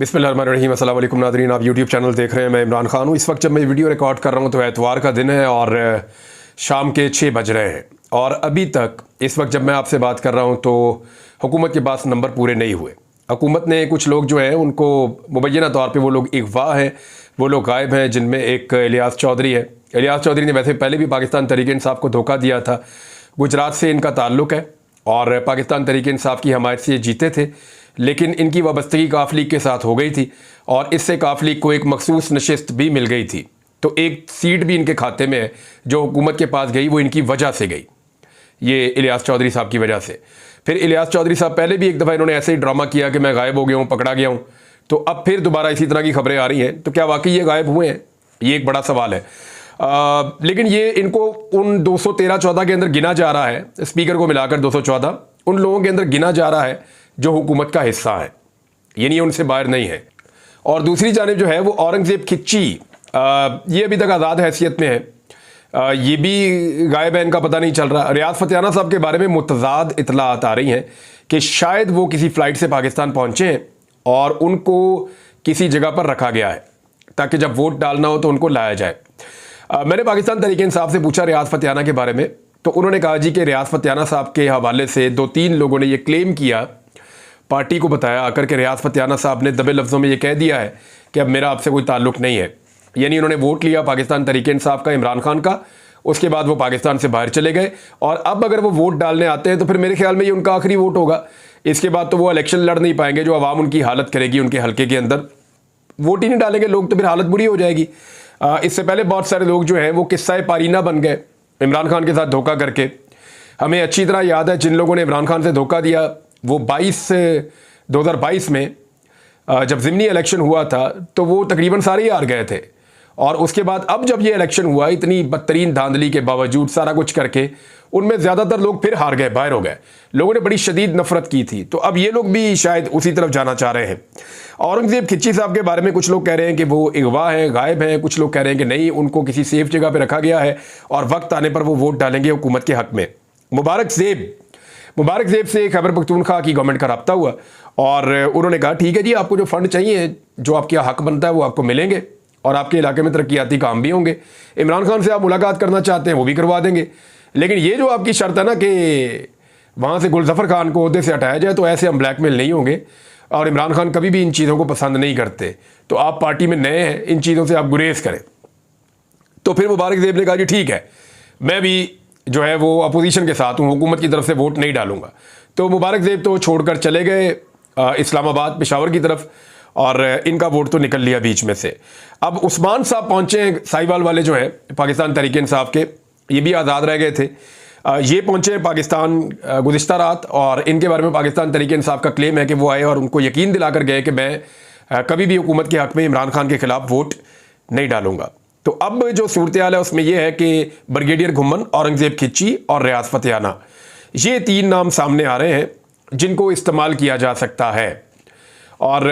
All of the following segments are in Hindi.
बिस्मिल्लाहिर्रहमानिर्रहीम। अस्सलाम वालेकुम नाज़रीन, आप यूट्यूब चैनल देख रहे हैं। मैं इमरान खान हूँ। इस वक्त जब मैं वीडियो रिकॉर्ड कर रहा हूँ तो एतवार का दिन है और शाम के 6 बज रहे हैं और अभी तक इस वक्त जब मैं आपसे बात कर रहा हूँ तो हुकूमत के पास नंबर पूरे नहीं हुए। हुकूमत ने कुछ लोग जो हैं उनको मुबैना तौर पर वो लोग अगवा हैं, वो लोग गायब हैं, जिनमें एक इलियास चौधरी है। इलियास चौधरी ने वैसे पहले भी पाकिस्तान तहरीक-ए-इंसाफ को धोखा दिया था। गुजरात से इनका ताल्लुक़ है और पाकिस्तान तहरीक-ए-इंसाफ की हमायत से ये जीते थे, लेकिन इनकी वाबस्तगी काफ लीग के साथ हो गई थी और इससे काफ लीग को एक मखसूस नशिस्त भी मिल गई थी। तो एक सीट भी इनके खाते में है जो हुकूमत के पास गई, वो इनकी वजह से गई, ये इलियास चौधरी साहब की वजह से। फिर इलियास चौधरी साहब पहले भी एक दफ़ा इन्होंने ऐसे ही ड्रामा किया कि मैं गायब हो गया हूँ, पकड़ा गया हूँ। तो अब फिर दोबारा इसी तरह की खबरें आ रही हैं। तो क्या वाकई ये गायब हुए हैं? ये एक बड़ा सवाल है। लेकिन ये इनको उन 213-14 के अंदर गिना जा रहा है, स्पीकर को मिलाकर 214 उन लोगों के अंदर गिना जा रहा है जो हुकूमत का हिस्सा है, यानी उनसे बाहर नहीं है। और दूसरी जानिब जो है वो औरंगज़ेब खिच्ची, ये अभी तक आज़ाद हैसियत में है, ये भी गायब है, इनका पता नहीं चल रहा। रियाज फतेहाना साहब के बारे में मुतज़ाद इतलात आ रही हैं कि शायद वो किसी फ़्लाइट से पाकिस्तान पहुँचे हैं और उनको किसी जगह पर रखा गया है ताकि जब वोट डालना हो तो उनको लाया जाए। मैंने पाकिस्तान तहरीक-ए-इंसाफ से पूछा रियाज फतेहाना के बारे में, तो उन्होंने कहा जी कि रियाज फतेहाना साहब के हवाले से 2-3 लोगों ने ये क्लेम किया, पार्टी को बताया आकर के रियाज फतेहाना साहब ने दबे लफ्ज़ों में ये कह दिया है कि अब मेरा आपसे कोई ताल्लुक़ नहीं है। यानी उन्होंने वोट लिया पाकिस्तान तहरीक-ए-इंसाफ का, इमरान खान का, उसके बाद वो पाकिस्तान से बाहर चले गए और अब अगर वो वोट डालने आते हैं तो फिर मेरे ख्याल में ये उनका आखिरी वोट होगा। इसके बाद तो वो इलेक्शन लड़ नहीं पाएंगे, जो आवाम उनकी हालत करेगी उनके हल्के के अंदर, वोट ही नहीं डालेंगे लोग तो फिर हालत बुरी हो जाएगी। इससे पहले बहुत सारे लोग जो हैं वो किस्सा पारीना बन गए इमरान खान के साथ धोखा करके। हमें अच्छी तरह याद है जिन लोगों ने इमरान खान से धोखा दिया, वो 2022 में जब ज़िमनी इलेक्शन हुआ था तो वो तकरीबन सारे ही हार गए थे और उसके बाद अब जब ये इलेक्शन हुआ, इतनी बदतरीन धांधली के बावजूद सारा कुछ करके, उनमें ज़्यादातर लोग फिर हार गए, बाहर हो गए। लोगों ने बड़ी शदीद नफरत की थी, तो अब ये लोग भी शायद उसी तरफ जाना चाह रहे हैं। औरंगज़ेब खिच्ची साहब के बारे में कुछ लोग कह रहे हैं कि वो अगवा हैं, गायब हैं, कुछ लोग कह रहे हैं कि नहीं, उनको किसी सेफ जगह पर रखा गया है और वक्त आने पर वो वोट डालेंगे हुकूमत के हक़ में। मुबारक ज़ेब से खैबर पख्तूनख्वा की गवर्नमेंट का रब्ता हुआ और उन्होंने कहा ठीक है जी, आपको जो फ़ंड चाहिए, जो आपके हक़ बनता है वो आपको मिलेंगे और आपके इलाके में तरक्याती काम भी होंगे। इमरान खान से आप मुलाकात करना चाहते हैं वो भी करवा देंगे, लेकिन ये जो आपकी शर्त है ना कि वहाँ से गुलज़फ़र खान को ओहदे से हटाया जाए, तो ऐसे हम ब्लैकमेल नहीं होंगे और इमरान खान कभी भी इन चीज़ों को पसंद नहीं करते। तो आप पार्टी में नए हैं, इन चीज़ों से आप गुरेज करें। तो फिर मुबारक ज़ेब ने कहा जी ठीक है, मैं भी जो है वो अपोजिशन के साथ हूँ, हुकूमत की तरफ से वोट नहीं डालूंगा। तो मुबारक ज़ेब तो छोड़कर चले गए इस्लामाबाद, पेशावर की तरफ, और इनका वोट तो निकल लिया बीच में से। अब उस्मान साहब पहुँचे हैं, साहिवाल वाले जो है पाकिस्तान तहरीक-ए-इंसाफ के, ये भी आज़ाद रह गए थे। ये पहुँचे पाकिस्तान गुज़िश्ता रात और इनके बारे में पाकिस्तान तहरीक-ए-इंसाफ का क्लेम है कि वो आए और उनको यकीन दिला कर गए कि मैं कभी भी हुकूमत के हक़ में इमरान खान के ख़िलाफ़ वोट नहीं डालूंगा। तो अब जो सूरत हाल है उसमें यह है कि ब्रिगेडियर घुम्मन, औरंगज़ेब खिच्ची और रियाज फतेहाना, ये 3 नाम सामने आ रहे हैं जिनको इस्तेमाल किया जा सकता है। और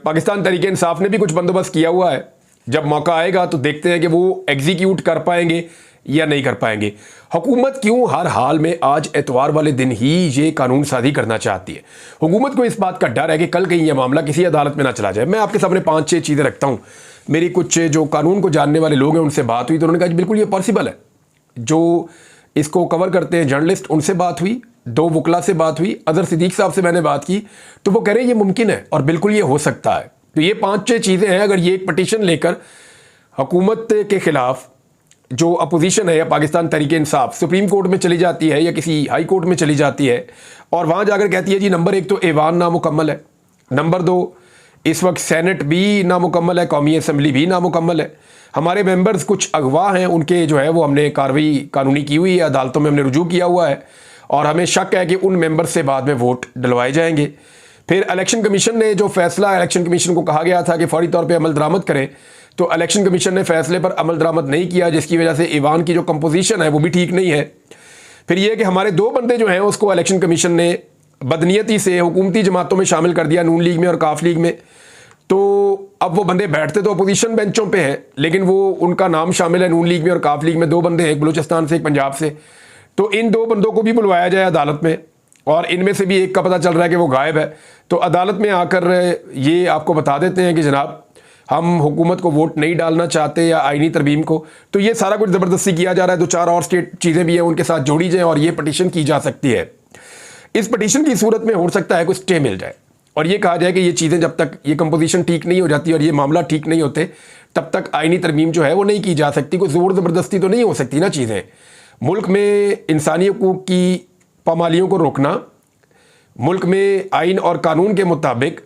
पाकिस्तान तहरीक-ए-इंसाफ ने भी कुछ बंदोबस्त किया हुआ है, जब मौका आएगा तो देखते हैं कि वो एग्जीक्यूट कर पाएंगे या नहीं कर पाएंगे। हुकूमत क्यों हर हाल में आज एतवार वाले दिन ही ये कानून साजी करना चाहती है? हुकूमत को इस बात का डर है कि कल कहीं यह मामला किसी अदालत में ना चला जाए। मैं आपके सामने 5-6 चीज़ें रखता हूँ। मेरी कुछ जो कानून को जानने वाले लोग हैं उनसे बात हुई तो उन्होंने कहा बिल्कुल ये पॉसिबल है। जो इसको कवर करते हैं जर्नलिस्ट, उनसे बात हुई, 2 वकला से बात हुई, अजहर सिद्दीक साहब से मैंने बात की, तो वो कह रहे हैं ये मुमकिन है और बिल्कुल ये हो सकता है। तो ये 5-6 चीज़ें हैं। अगर ये एक पटिशन लेकर हुकूमत के ख़िलाफ़ जो अपोजिशन है या पाकिस्तान तहरीक-ए-इंसाफ सुप्रीम कोर्ट में चली जाती है या किसी हाई कोर्ट में चली जाती है और वहाँ जाकर कहती है जी नंबर 1 तो ऐवान नामुकम्मल है, नंबर 2 इस वक्त सेनेट भी नामुकम्मल है, कौमी असम्बली भी नामुकम्मल है, हमारे मेंबर्स कुछ अगवा हैं, उनके जो है वो हमने कार्रवाई कानूनी की हुई है, अदालतों में हमने रुजू किया हुआ है और हमें शक है कि उन मेंबर्स से बाद में वोट डलवाए जाएंगे। फिर इलेक्शन कमीशन ने जो फैसला, इलेक्शन कमीशन को कहा गया था कि फौरी तौर पर अमल दरामद करें, तो इलेक्शन कमीशन ने फैसले पर अमल दरामद नहीं किया, जिसकी वजह से ईवान की जो कंपोजिशन है वो भी ठीक नहीं है। फिर ये कि हमारे 2 बंदे जो हैं उसको इलेक्शन कमीशन ने बदनीयती से हुकूमती जमातों में शामिल कर दिया, नून लीग में और काफ लीग में। तो अब वो बंदे बैठते तो अपोजिशन बेंचों पे हैं, लेकिन वो उनका नाम शामिल है नून लीग में और काफ लीग में। 2 बंदे हैं, एक बलूचिस्तान से, एक पंजाब से। तो इन 2 बंदों को भी बुलवाया जाए अदालत में और इनमें से भी एक का पता चल रहा है कि वो गायब है। तो अदालत में आकर ये आपको बता देते हैं कि जनाब हम हुकूमत को वोट नहीं डालना चाहते या आईनी तरमीम को। तो ये सारा कुछ ज़बरदस्ती किया जा रहा है। दो चार और स्टेट चीज़ें भी हैं उनके साथ जोड़ी जाएँ और ये पटिशन की जा सकती है। इस पटिशन की सूरत में हो सकता है कोई स्टे मिल जाए और ये कहा जाए कि ये चीज़ें जब तक ये कंपोजिशन ठीक नहीं हो जाती और ये मामला ठीक नहीं होते तब तक आईनी तरमीम जो है वो नहीं की जा सकती। कोई ज़ोर ज़बरदस्ती तो नहीं हो सकती ना चीज़ें। मुल्क में इंसानी हकूक़ की पामालियों को रोकना, मुल्क में आइन और कानून के मुताबिक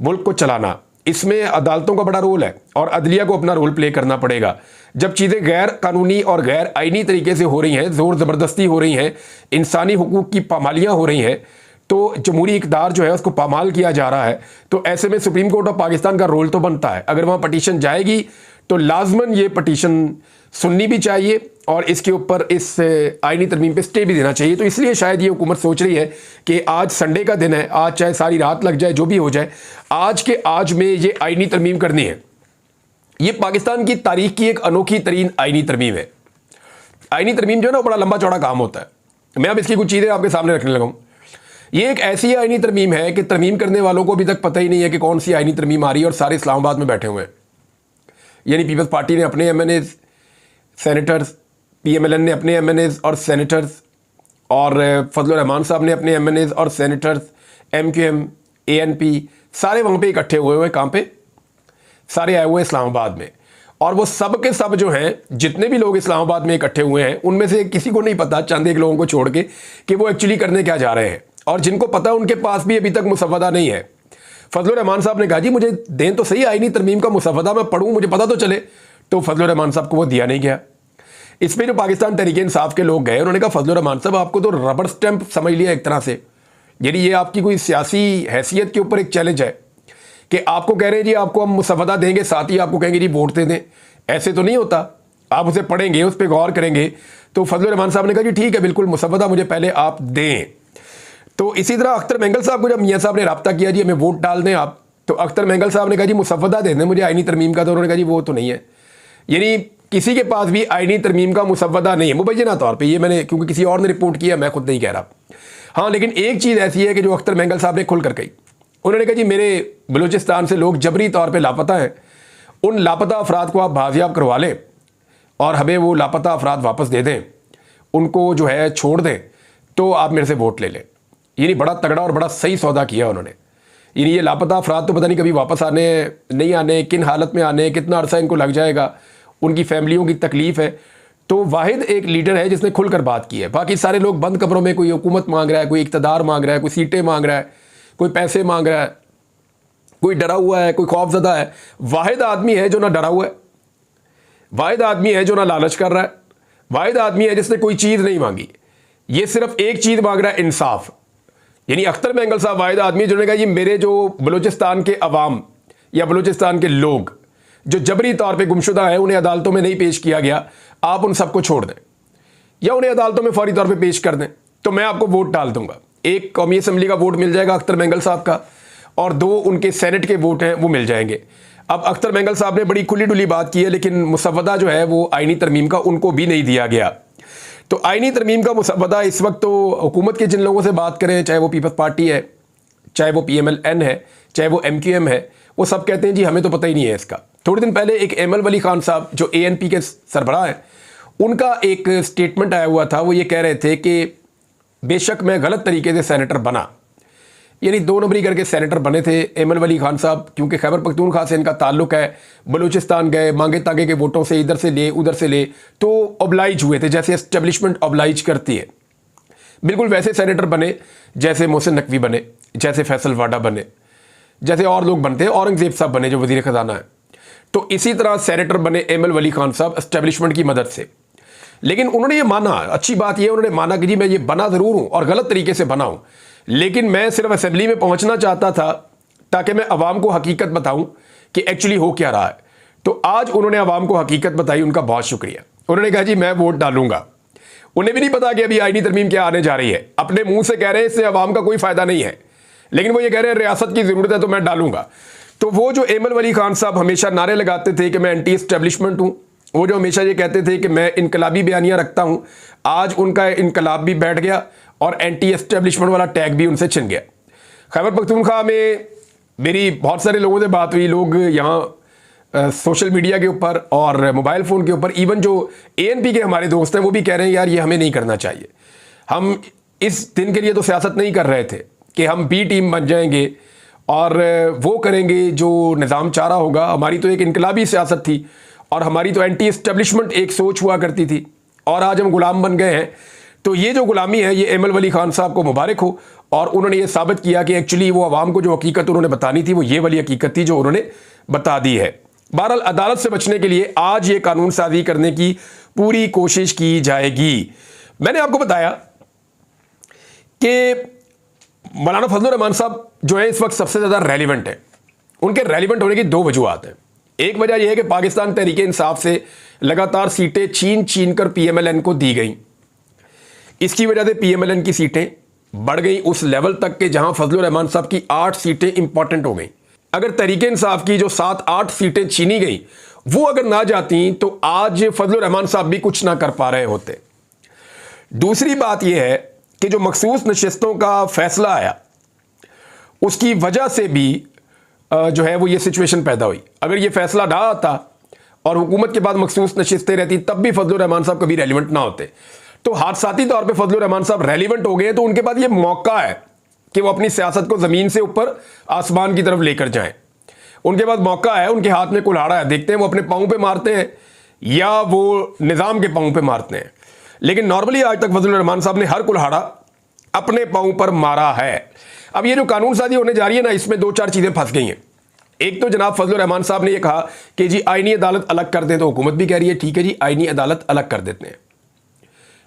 मुल्क को चलाना, इसमें अदालतों का बड़ा रोल है और अदलिया को अपना रोल प्ले करना पड़ेगा। जब चीज़ें गैर कानूनी और गैर आइनी तरीके से हो रही हैं, ज़ोर ज़बरदस्ती हो रही हैं, इंसानी हुकूक़ की पामालियाँ हो रही हैं, तो जमहूरी इक़्तिदार जो है उसको पामाल किया जा रहा है, तो ऐसे में सुप्रीम कोर्ट ऑफ पाकिस्तान का रोल तो बनता है। अगर वहाँ पटिशन जाएगी तो लाजमन ये पटिशन सुननी भी चाहिए और इसके ऊपर इस आइनी तरमीम पे स्टे भी देना चाहिए। तो इसलिए शायद ये हुकूमत सोच रही है कि आज संडे का दिन है, आज चाहे सारी रात लग जाए, जो भी हो जाए, आज के आज में ये आइनी तरमीम करनी है। ये पाकिस्तान की तारीख की एक अनोखी तरीन आइनी तरमीम है। आइनी तरमीम जो है ना बड़ा लंबा चौड़ा काम होता है। मैं अब इसकी कुछ चीज़ें आपके सामने रखने लगा हूँ। ये एक ऐसी आइनी तरमीम है कि तरमीम करने वालों को अभी तक पता ही नहीं है कि कौन सी आइनी तरमीम आ रही है और सारे इस्लामाबाद में बैठे हुए हैं। यानी पीपल्स पार्टी ने अपने एमएनएज, सेनेटर्स, पीएमएलएन ने अपने एमएनएज और सेनेटर्स, और फजलुर रहमान साहब ने अपने एमएनएज और सेनेटर्स, एमक्यूएम, एएनपी, सारे वहाँ पे इकट्ठे हुए हुए। कहाँ पे? सारे आए हुए इस्लामाबाद में। और वो सब के सब जो हैं, जितने भी लोग इस्लामाबाद में इकट्ठे हुए हैं, उनमें से किसी को नहीं पता, चंद एक लोगों को छोड़ के, कि वो एक्चुअली करने क्या जा रहे हैं। और जिनको पता उनके पास भी अभी तक मुसव्वदा नहीं है। फजलुर रहमान साहब ने कहा जी मुझे दें तो सही आइनी तरमीम का मुसव्वदा, मैं पढ़ूँ, मुझे पता तो चले। तो फजलुर रहमान साहब को वो दिया नहीं गया। इस पर जो पाकिस्तान तहरीक इंसाफ के लोग गए, उन्होंने कहा फजलुर रहमान साहब आपको तो रबर स्टैंप समझ लिया एक तरह से। यानी ये आपकी कोई सियासी हैसियत के ऊपर एक चैलेंज है कि आपको कह रहे हैं जी आपको हम मुसव्वदा देंगे, साथ ही आपको कहेंगे जी वोट दे दें। ऐसे तो नहीं होता। आप उसे पढ़ेंगे, उस पर गौर करेंगे। तो फजलुर रहमान साहब ने कहा जी ठीक है, बिल्कुल मुसव्वदा मुझे पहले आप दें। तो इसी तरह अख्तर मेंगल साहब को जब मियाँ साहब ने रब्ता किया जी हमें वोट डाल दें आप, तो अख्तर मेंगल साहब ने कहा जी मुसव्वदा दे दें मुझे आइनी तरमीम का। तो उन्होंने कहा जी वो तो नहीं है। यानी किसी के पास भी आइनी तरमीम का मुसव्वदा नहीं है मुबैना तौर पे। ये मैंने, क्योंकि किसी और ने रिपोर्ट किया, मैं खुद नहीं कह रहा। हाँ, लेकिन एक चीज़ ऐसी है कि जो अख्तर मेंगल साहब ने खुल कर कही। उन्होंने कहा जी मेरे बलूचिस्तान से लोग जबरी तौर पे लापता हैं, उन लापता अफराद को आप बाजियाब करवा लें और हमें वो लापता अफराद वापस दे दें, उनको जो है छोड़ दें, तो आप मेरे से वोट ले लें। यानी बड़ा तगड़ा और बड़ा सही सौदा किया उन्होंने। यानी ये लापता अफराद तो पता नहीं कभी वापस आने नहीं आने, किन हालत में आने, कितना अरसा इनको लग जाएगा, उनकी फैमिलियों की तकलीफ़ है। तो वाहिद एक लीडर है जिसने खुलकर बात की है। बाकी सारे लोग बंद कमरों में कोई हुकूमत मांग रहा है, कोई इक़्तिदार मांग रहा है, कोई सीटें मांग रहा है, कोई पैसे मांग रहा है, कोई डरा हुआ है, कोई खौफजदा है। वाहिद आदमी है जो ना डरा हुआ है, वाहिद आदमी है जो ना लालच कर रहा है, वाहिद आदमी है जिसने कोई चीज़ नहीं मांगी। ये सिर्फ एक चीज़ मांग रहा है, इंसाफ। यानी अख्तर मेंगल साहब वाहिद आदमी जिन्होंने कहा ये मेरे जो बलूचिस्तान के अवाम या बलूचिस्तान के लोग जो जबरी तौर पे गुमशुदा है, उन्हें अदालतों में नहीं पेश किया गया, आप उन सबको छोड़ दें या उन्हें अदालतों में फौरी तौर पे पेश कर दें, तो मैं आपको वोट डाल दूंगा। एक कौमी असम्बली का वोट मिल जाएगा अख्तर मेंगल साहब का, और 2 उनके सेनेट के वोट हैं वो मिल जाएंगे। अब अख्तर मेंगल साहब ने बड़ी खुली डुली बात की है, लेकिन मुसव्वदा जो है वो आइनी तरमीम का उनको भी नहीं दिया गया। तो आइनी तरमीम का मुसव्वदा इस वक्त तो हुकूमत के जिन लोगों से बात करें, चाहे वो पीपल्स पार्टी है, चाहे वो PMLN है, चाहे वो MQM है, वो सब कहते हैं जी हमें तो पता ही नहीं है इसका। थोड़े दिन पहले एक एमल वली खान साहब जो ANP के सरबराह हैं, उनका एक स्टेटमेंट आया हुआ था। वो ये कह रहे थे कि बेशक मैं गलत तरीके से सेनेटर बना, यानी 2 नंबरी करके सेनेटर बने थे एमल वली खान साहब, क्योंकि खैबर पख्तूनख्वा से इनका ताल्लुक है। बलूचिस्तान गए, मांगे तांगे के वोटों से इधर से ले उधर से ले, तो ऑब्लाइज हुए थे, जैसे एस्टेब्लिशमेंट ऑब्लाइज करती है। बिल्कुल वैसे सेनेटर बने जैसे मोहसिन नकवी बने, जैसे फैसल वाडा बने, जैसे और लोग बनते हैं, औरंगजेब साहब बने जो वजीर ख़जाना है। तो इसी तरह सेनेटर बने एमल वली खान साहब एस्टेब्लिशमेंट की मदद से। लेकिन उन्होंने ये माना, अच्छी बात ये उन्होंने माना कि जी मैं ये बना ज़रूर हूँ और गलत तरीके से बना हूँ, लेकिन मैं सिर्फ असेंबली में पहुँचना चाहता था ताकि मैं अवाम को हकीकत बताऊँ कि एक्चुअली हो क्या रहा है। तो आज उन्होंने अवाम को हकीकत बताई, उनका बहुत शुक्रिया। उन्होंने कहा जी मैं वोट डालूंगा। उन्हें भी नहीं पता कि अभी आइनी तरमीम क्या आने जा रही है, अपने मुंह से कह रहे हैं इससे अवाम का कोई फ़ायदा नहीं है, लेकिन वो ये कह रहे हैं रियासत की ज़रूरत है तो मैं डालूंगा। तो वो जो एमल वली खान साहब हमेशा नारे लगाते थे कि मैं एंटी एस्टेब्लिशमेंट हूँ, वो जो हमेशा ये कहते थे कि मैं इनकलाबी बयानियाँ रखता हूँ, आज उनका इनकलाब भी बैठ गया और एंटी एस्टेब्लिशमेंट वाला टैग भी उनसे छिन गया। खैबर पख्तूनख्वा में मेरी बहुत सारे लोगों से बात हुई, लोग यहाँ सोशल मीडिया के ऊपर और मोबाइल फ़ोन के ऊपर, इवन जो ANP के हमारे दोस्त हैं वो भी कह रहे हैं यार ये हमें नहीं करना चाहिए। हम इस दिन के लिए तो सियासत नहीं कर रहे थे कि हम B टीम बन जाएंगे और वो करेंगे जो निज़ाम चाह रहा होगा। हमारी तो एक इनकलाबी सियासत थी और हमारी तो एंटी एस्टेब्लिशमेंट एक सोच हुआ करती थी, और आज हम गुलाम बन गए हैं। तो ये जो गुलामी है ये एमल वली खान साहब को मुबारक हो, और उन्होंने ये साबित किया कि एक्चुअली वो आवाम को जो हकीकत उन्होंने बतानी थी वो ये वाली हकीकत थी जो उन्होंने बता दी है। बहरहाल अदालत से बचने के लिए आज ये कानून साजी करने की पूरी कोशिश की जाएगी। मैंने आपको बताया कि मौलाना फजलुर रहमान साहब जो है इस वक्त सबसे ज़्यादा रेलिवेंट है। उनके रेलिवेंट होने की दो वजूहत हैं। एक वजह यह है कि पाकिस्तान तहरीक इंसाफ से लगातार सीटें छीन कर PMLN को दी गई। इसकी वजह से PMLN की सीटें बढ़ गई उस लेवल तक कि जहां फजलुर रहमान साहब की 8 सीटें इंपॉर्टेंट हो गई। अगर तहरीक इंसाफ की जो 7-8 सीटें छीनी गई वो अगर ना जाती तो आज फजलुर रहमान साहब भी कुछ ना कर पा रहे होते। दूसरी बात यह है कि जो मखसूस नशिस्तों का फैसला आया उसकी वजह से भी जो है वो ये सिचुएशन पैदा हुई। अगर ये फैसला ना आता और हुकूमत के बाद मखसूस नशिस्तें रहती तब भी फजलुर रहमान साहब कभी रेलिवेंट ना होते। तो हादसाती तौर पे फजलुर रहमान साहब रेलिवेंट हो गए तो उनके बाद ये मौका है कि वो अपनी सियासत को ज़मीन से ऊपर आसमान की तरफ लेकर जाएं। उनके पास मौका है, उनके हाथ में कुल्हाड़ा है, देखते हैं वो अपने पाँव पे मारते हैं या वो निज़ाम के पाँव पे मारते हैं। लेकिन नॉर्मली आज तक फजलुर रहमान साहब ने हर कुल्हाड़ा अपने पाँव पर मारा है। अब ये जो कानून साजी होने जा रही है ना, इसमें 2-4 चीज़ें फंस गई हैं। एक तो जनाब फजलुर रहमान साहब ने ये कहा कि जी आईनी अदालत अलग कर दें, तो हुकूमत भी कह रही है ठीक है जी आईनी अदालत अलग कर देते हैं।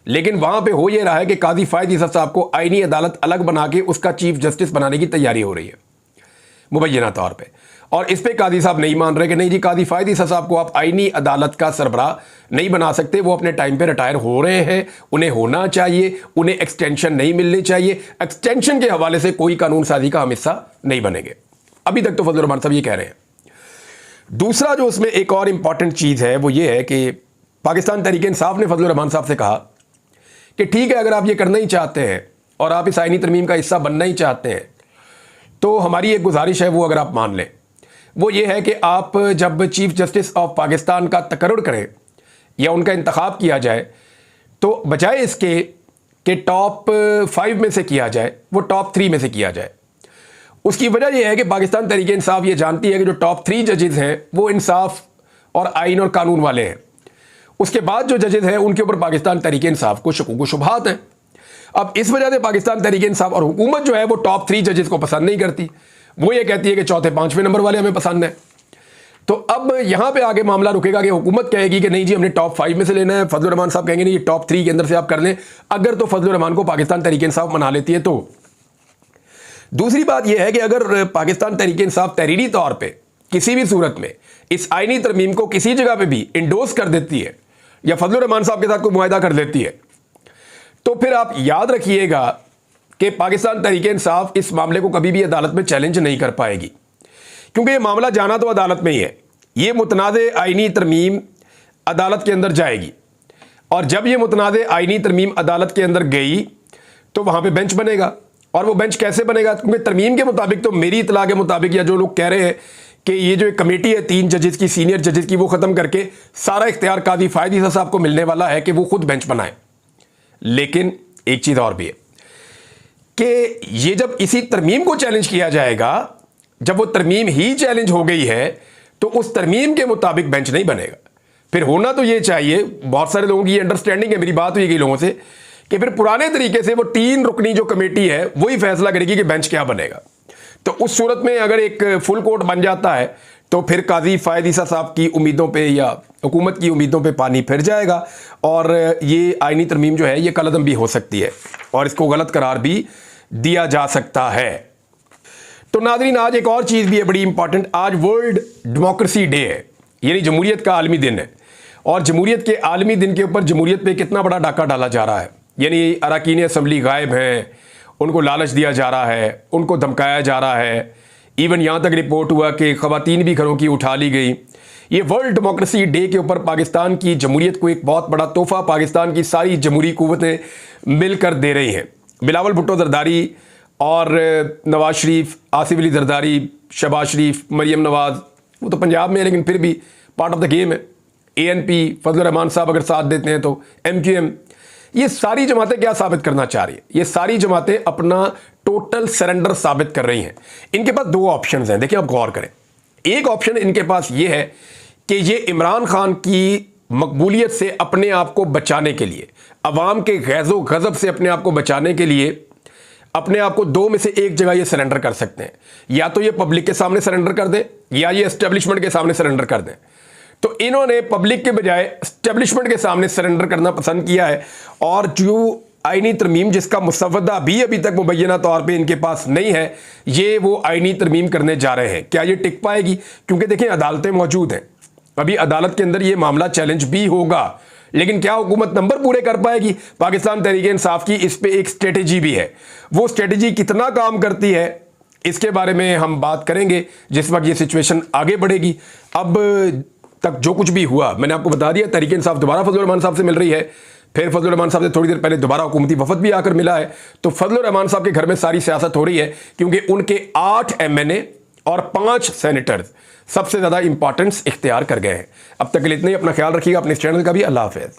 लेकिन वहां पे हो ये रहा है कि काजी फायद ईसा साहब को आईनी अदालत अलग बना के उसका चीफ जस्टिस बनाने की तैयारी हो रही है मुबैना तौर पे, और इस पे काजी साहब नहीं मान रहे कि नहीं जी काजी फायद ईसा साहब को आप आईनी अदालत का सरबराह नहीं बना सकते, वो अपने टाइम पे रिटायर हो रहे हैं, उन्हें होना चाहिए, उन्हें एक्सटेंशन नहीं मिलनी चाहिए, एक्सटेंशन के हवाले से कोई कानून साजी का हम हिस्सा नहीं बनेंगे। अभी तक तो फजलुर रहमान साहब ये कह रहे हैं। दूसरा जो उसमें एक और इंपॉर्टेंट चीज़ है वो ये है कि पाकिस्तान तहरीक इंसाफ ने फजलुर रहमान साहब से कहा कि ठीक है अगर आप ये करना ही चाहते हैं और आप इस आईनी तरमीम का हिस्सा बनना ही चाहते हैं तो हमारी एक गुजारिश है वो अगर आप मान लें, वो ये है कि आप जब चीफ जस्टिस ऑफ पाकिस्तान का तकर्रुर करें या उनका इंतखाब किया जाए तो बजाय इसके कि टॉप 5 में से किया जाए वो टॉप 3 में से किया जाए। उसकी वजह यह है कि पाकिस्तान तहरीक इंसाफ ये जानती है कि जो टॉप 3 जजेस हैं वो इंसाफ और आइन और कानून वाले हैं। उसके बाद जो जजेस हैं उनके ऊपर पाकिस्तान तहरीक इंसाफ को शकूक व शुबहात हैं। अब इस वजह से पाकिस्तान तहरीक इंसाफ और हुकूमत जो है वो टॉप 3 जजेस को पसंद नहीं करती, वो ये कहती है कि चौथे 5वें नंबर वाले हमें पसंद है। तो अब यहां पे आगे मामला रुकेगा कि हुकूमत कहेगी कि नहीं जी हमने टॉप 5 में से लेना है, फजलुर रहमान साहब कहेंगे नहीं टॉप 3 के अंदर से आप कर लें। अगर तो फजलुर रहमान को पाकिस्तान तहरीक इंसाफ मना लेती है तो। दूसरी बात यह है कि अगर पाकिस्तान तहरीक इंसाफ तहरीरी तौर पे किसी भी सूरत में इस आईनी तरमीम को किसी जगह पे भी इंडोर्स कर देती है या फजलुर रहमान साहब के साथ कोई मुआहदा कर देती है तो फिर आप याद रखिएगा कि पाकिस्तान तहरीक इंसाफ इस मामले को कभी भी अदालत में चैलेंज नहीं कर पाएगी, क्योंकि ये मामला जाना तो अदालत में ही है। ये मुतनाज़े आईनी तरमीम अदालत के अंदर जाएगी और जब ये मुतनाज़े आईनी तरमीम अदालत के अंदर गई तो वहाँ पे बेंच बनेगा। और वो बेंच कैसे बनेगा, क्योंकि तरमीम के मुताबिक तो मेरी इतला के मुताबिक या जो लोग कह रहे हैं कि ये जो एक कमेटी है 3 जजेस की, सीनियर जजेस की, वो ख़त्म करके सारा इख्तियार काजी फायद ईसा साहब को मिलने वाला है कि वो खुद बेंच बनाए। लेकिन एक चीज़ और भी है कि ये जब इसी तरमीम को चैलेंज किया जाएगा, जब वो तरमीम ही चैलेंज हो गई है तो उस तरमीम के मुताबिक बेंच नहीं बनेगा। फिर होना तो ये चाहिए, बहुत सारे लोगों की अंडरस्टैंडिंग है, मेरी बात हुई कई लोगों से कि फिर पुराने तरीके से वो 3 रुकनी जो कमेटी है वही फैसला करेगी कि बेंच क्या बनेगा। तो उस सूरत में अगर एक फुल कोर्ट बन जाता है तो फिर काजी फायद ईसा साहब की उम्मीदों पे या हुकूमत की उम्मीदों पे पानी फिर जाएगा और ये आईनी तरमीम जो है ये कलअदम भी हो सकती है और इसको गलत करार भी दिया जा सकता है। तो नाज़रीन आज एक और चीज़ भी है बड़ी इंपॉर्टेंट, आज वर्ल्ड डेमोक्रेसी डे है, यानी जमहूरियत का आलमी दिन है। और जमहूरियत के आलमी दिन के ऊपर जमहूरियत पे कितना बड़ा डाका डाला जा रहा है, यानी अरकान असम्बली गायब हैं, उनको लालच दिया जा रहा है, उनको धमकाया जा रहा है, इवन यहाँ तक रिपोर्ट हुआ कि ख़वातीन भी घरों की उठा ली गई। ये वर्ल्ड डेमोक्रेसी डे के ऊपर पाकिस्तान की जमहूरियत को एक बहुत बड़ा तोहफ़ा पाकिस्तान की सारी जमहूरी कुव्वतें मिलकर दे रही हैं। बिलावल भुट्टो जरदारी और नवाज शरीफ, आसिफ अली जरदारी, शहबाज शरीफ, मरियम नवाज, वो तो पंजाब में है लेकिन फिर भी पार्ट ऑफ द गेम है। ANP, फजल रहमान साहब अगर साथ देते हैं तो MQM, ये सारी जमातें क्या साबित करना चाह रही है? ये सारी जमातें अपना टोटल सरेंडर साबित कर रही हैं। इनके पास दो ऑप्शंस हैं, देखिए आप गौर करें। एक ऑप्शन इनके पास ये है कि ये इमरान खान की मकबूलियत से अपने आप को बचाने के लिए, अवाम के गैज़ो गज़ब से अपने आप को बचाने के लिए, अपने आप को दो में से एक जगह ये सरेंडर कर सकते हैं। या तो ये पब्लिक के सामने सरेंडर कर दें या ये एस्टेब्लिशमेंट के सामने सरेंडर कर दें। तो इन्होंने पब्लिक के बजाय एस्टेब्लिशमेंट के सामने सरेंडर करना पसंद किया है। और जो आईनी तरमीम जिसका मुसव्वदा भी अभी तक मुबैना तौर पे इनके पास नहीं है, ये वो आईनी तरमीम करने जा रहे हैं। क्या ये टिक पाएगी? क्योंकि देखें अदालतें मौजूद हैं, अभी अदालत के अंदर ये मामला चैलेंज भी होगा, लेकिन क्या हुकूमत नंबर पूरे कर पाएगी? पाकिस्तान तहरीक इंसाफ की इस पे एक स्ट्रेटेजी भी है, वो स्ट्रेटेजी कितना काम करती है इसके बारे में हम बात करेंगे जिस वक्त ये सिचुएशन आगे बढ़ेगी। अब तक जो कुछ भी हुआ मैंने आपको बता दिया। तहरीक इंसाफ दोबारा फजल रहमान साहब से मिल रही है, फिर फजल रहमान साहब से थोड़ी देर पहले दोबारा हुकूमती वफद भी आकर मिला है। तो फजल रहमान साहब के घर में सारी सियासत हो रही है क्योंकि उनके 8 MNA और 5 सेनेटर्स सबसे ज़्यादा इंपॉर्टेंस इख्तियार कर गए हैं। अब तक के लिए इतना ही, अपना ख्याल रखिएगा, अपने इस चैनल का भी। अल्लाह हाफ़िज़।